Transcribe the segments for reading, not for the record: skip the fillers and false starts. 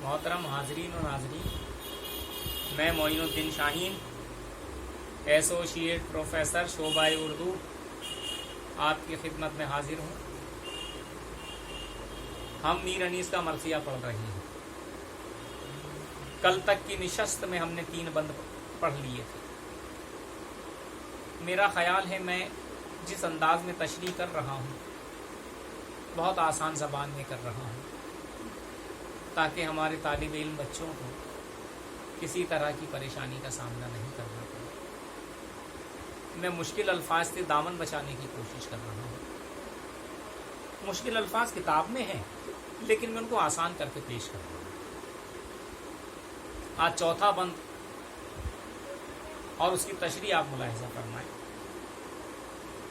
मोहतरम हाजरीन और नाजरीन, मैं मोइनुद्दीन शाहीन, एसोसिएट प्रोफेसर शोबाए उर्दू आपकी खिदमत में हाजिर हूँ। हम मीर अनीस का मरसिया पढ़ रहे हैं। कल तक की निशस्त में हमने 3 बंद पढ़ लिए थे। मेरा ख्याल है मैं जिस अंदाज में तशरीह कर रहा हूँ बहुत आसान ज़बान में कर रहा हूँ, ताकि हमारे तालिब इल्म बच्चों को किसी तरह की परेशानी का सामना नहीं करना पड़े। मैं मुश्किल अल्फाज से दामन बचाने की कोशिश कर रहा हूँ। मुश्किल अल्फाज किताब में हैं, लेकिन मैं उनको आसान करके पेश कर रहा हूँ। आज चौथा बंद और उसकी तशरीह आप मुलाहिजा फरमाएं।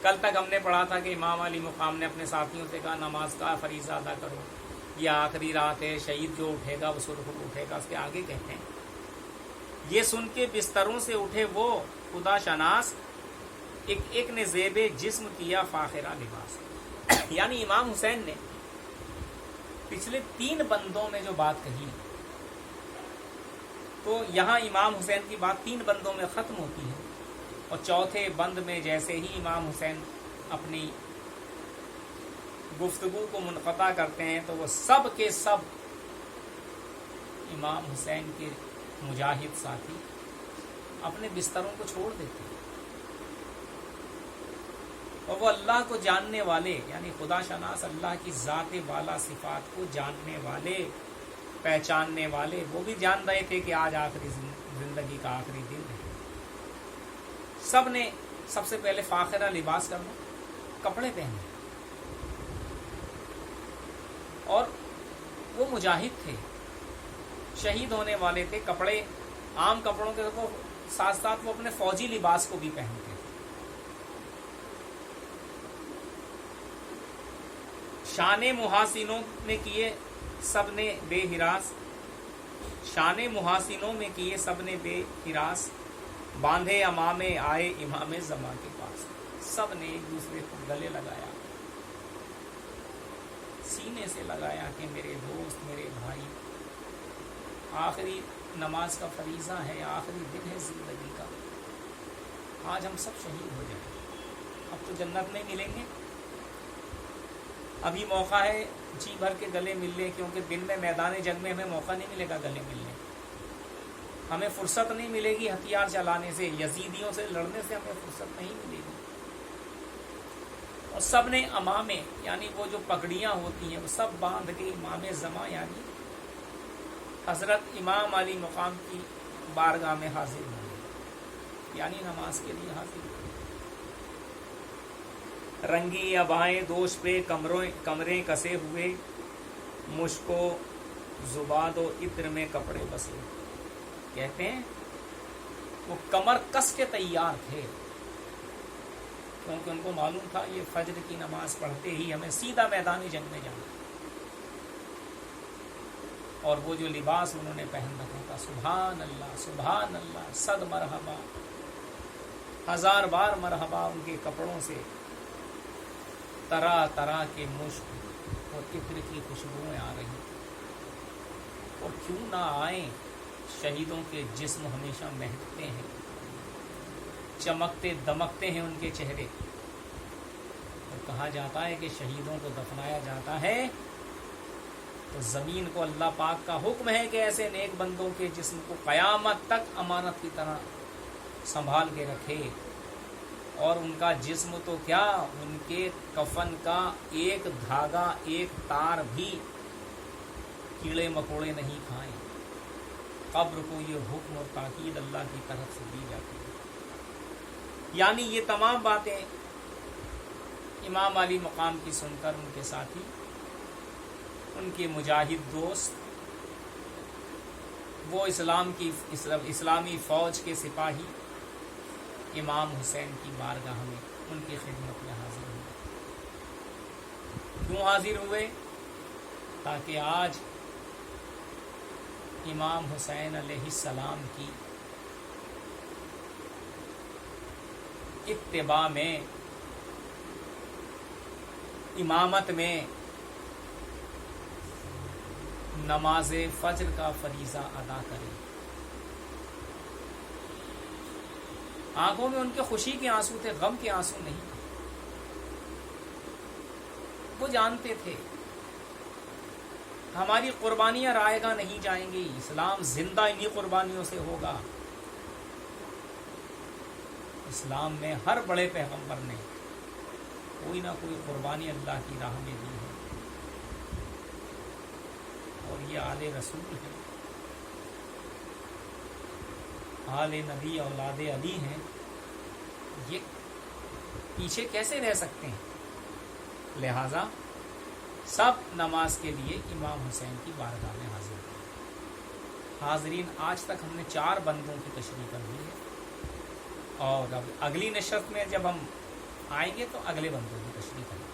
कल तक हमने पढ़ा था कि इमाम अली मुकाम ने अपने साथियों से कहा, नमाज का फरीज़ा अदा करो, यह आखिरी रात है, शहीद जो उठेगा वो सुरखुर उठेगा। उसके आगे कहते हैं, ये सुन के बिस्तरों से उठे वो खुदा शनास, एक एक ने ज़ेबे जिस्म किया फाखिरा लिबास। यानी इमाम हुसैन ने पिछले 3 बंदों में जो बात कही, तो यहाँ इमाम हुसैन की बात 3 बंदों में ख़त्म होती है, और चौथे बंद में जैसे ही इमाम हुसैन अपनी गुफ्तगू को मुनक़ता करते हैं, तो वो सब के सब इमाम हुसैन के मुजाहिद साथी अपने बिस्तरों को छोड़ देते हैं, और वो अल्लाह को जानने वाले, यानी खुदा शनास, अल्लाह की ज़ात वाला सिफात को जानने वाले, पहचानने वाले, वो भी जान रहे थे कि आज आखिरी ज़िंदगी का आखिरी दिन है। सब ने सबसे पहले फाखिरा लिबास करना, कपड़े पहने, और वो मुजाहिद थे, शहीद होने वाले थे। कपड़े आम कपड़ों के साथ साथ वो अपने फौजी लिबास को भी पहनते थे। शाने मुहासिनों ने किए सबने बेहिरास, शाने मुहासिनों में किए सबने बेहिरास, बांधे अमामे आए इमामे ज़मा के पास। सब ने एक दूसरे को गले लगाया, सीने से लगाया कि मेरे दोस्त, मेरे भाई, आखिरी नमाज का फरीज़ा है, आखिरी दिन है ज़िंदगी का, आज हम सब शहीद हो जाएं, अब तो जन्नत में मिलेंगे। अभी मौका है जी भर के गले मिल ले, क्योंकि दिन में मैदान जंग में हमें मौका नहीं मिलेगा गले मिलने, हमें फुर्सत नहीं मिलेगी हथियार चलाने से, यजीदियों से लड़ने से हमें फुर्सत नहीं मिलेगी। और सब ने अमामे, यानी वो जो पगड़ियाँ होती हैं, वो सब बांध के इमामे ज़मा, यानी हज़रत इमाम अली मुकाम की बारगाह में हाजिर हुए, यानी नमाज के लिए हाजिर हुए। रंगी अबाएँ दोष पे कमरे कसे हुए, मुश्को जुबादो इत्र में कपड़े बसे। कहते हैं वो कमर कस के तैयार थे, क्योंकि उनको मालूम था ये फजर की नमाज पढ़ते ही हमें सीधा मैदान जंग में जाना। और वो जो लिबास उन्होंने पहन रखा था, सुभान अल्लाह, सद मरहबा, 1000 बार मरहबा, उनके कपड़ों से तरह तरह के मुश्क और इत्र की खुशबुएं आ रही। और क्यों ना आए, शहीदों के जिस्म हमेशा महकते हैं, चमकते दमकते हैं उनके चेहरे। और कहा जाता है कि शहीदों को दफनाया जाता है तो ज़मीन को अल्लाह पाक का हुक्म है कि ऐसे नेक बंदों के जिस्म को क़यामत तक अमानत की तरह संभाल के रखे। और उनका जिस्म तो क्या, उनके कफन का एक धागा, एक तार भी कीड़े मकोड़े नहीं खाएं। कब्र को ये हुक्म और ताकीद अल्लाह की तरफ से दी जाती है। यानी ये तमाम बातें इमाम अली मकाम की सुनकर उनके साथी, उनके मुजाहिद दोस्त, वो इस्लामी फ़ौज के सिपाही इमाम हुसैन की बारगाह में उनकी खिदमत में हाजिर हुए। क्यों हाजिर हुए? ताकि आज इमाम हुसैन अलैहिस्सलाम की इत्तिबा में, इमामत में نماز فجر کا فریضہ ادا کریں. آنکھوں میں ان کے خوشی کے آنسو تھے، غم کے آنسو نہیں. وہ جانتے تھے ہماری قربانیاں رائے گاہ نہیں جائیں گی، اسلام زندہ انہی قربانیوں سے ہوگا. اسلام میں ہر بڑے پیغمبر نے کوئی نہ کوئی قربانی اللہ کی راہ میں دی ہے، اور یہ آل رسول ہے، آل نبی اولاد علی ہیں. یہ پیچھے کیسے رہ سکتے ہیں؟ لہذا سب نماز کے لیے امام حسین کی بارگاہ میں حاضر ہوئے. حاضرین، آج تک ہم نے 4 بندوں کی تشریح کر دی ہے، اور اب اگلی نشست میں جب ہم آئیں گے تو اگلے بندوں کی تشریح کریں گے.